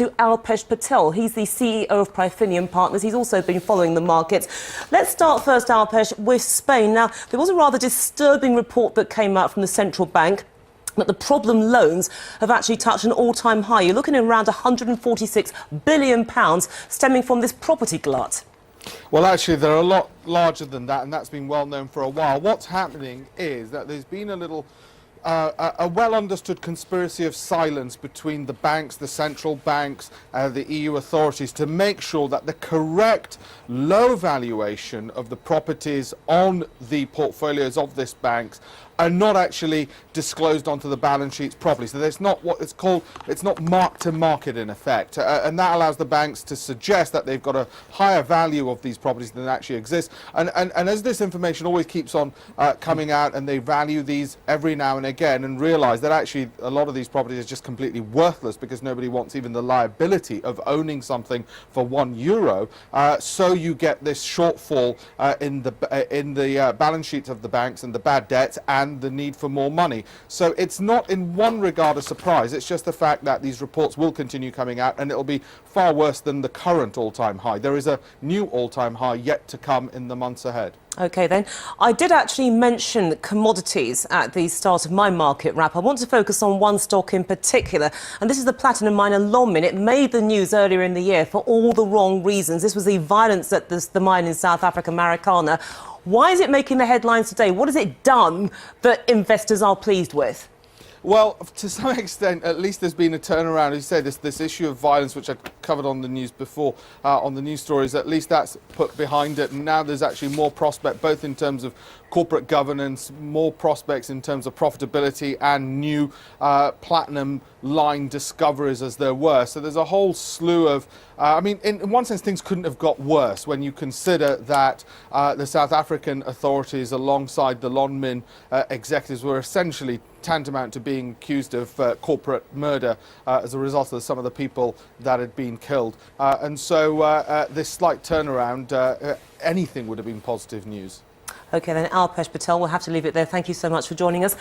to Alpesh Patel. He's the CEO of Prifinium Partners. He's also been following the markets. Let's start first, Alpesh, with Spain. Now, there was a rather disturbing report that came out from the central bank that the problem loans have actually touched an all-time high. You're looking at around £146 billion stemming from this property glut. Well, actually, they're a lot larger than that, and that's been well known for a while. What's happening is that there's been a well-understood conspiracy of silence between the banks, the central banks, the EU authorities to make sure that the correct low valuation of the properties on the portfolios of these banks are not actually disclosed onto the balance sheets properly. So there's not what it's called, it's not mark to market in effect. And that allows the banks to suggest that they've got a higher value of these properties than actually exists. And as this information always keeps on coming out, and they value these every now and again and realize that actually a lot of these properties are just completely worthless because nobody wants even the liability of owning something for €1. So you get this shortfall in the balance sheets of the banks and the bad debts and the need for more money. So it's not in one regard a surprise, it's just the fact that these reports will continue coming out and it'll be far worse than the current all-time high. There is a new all-time high yet to come in the months ahead. OK then, I did actually mention commodities at the start of my market wrap. I want to focus on one stock in particular, and this is the platinum miner Lonmin. It made the news earlier in the year for all the wrong reasons. This was the violence at the mine in South Africa, Marikana. Why is it making the headlines today? What has it done that investors are pleased with? Well, to some extent, at least there's been a turnaround. As you say, this issue of violence, which I covered on the news before, on the news stories, at least that's put behind it. And now there's actually more prospect, both in terms of corporate governance, more prospects in terms of profitability and new platinum line discoveries as there were. So there's a whole slew of, I mean, in one sense, things couldn't have got worse when you consider that the South African authorities, alongside the Lonmin executives, were essentially tantamount to being accused of corporate murder as a result of some of the people that had been killed. And so this slight turnaround, anything would have been positive news. OK then, Alpesh Patel, we'll have to leave it there. Thank you so much for joining us.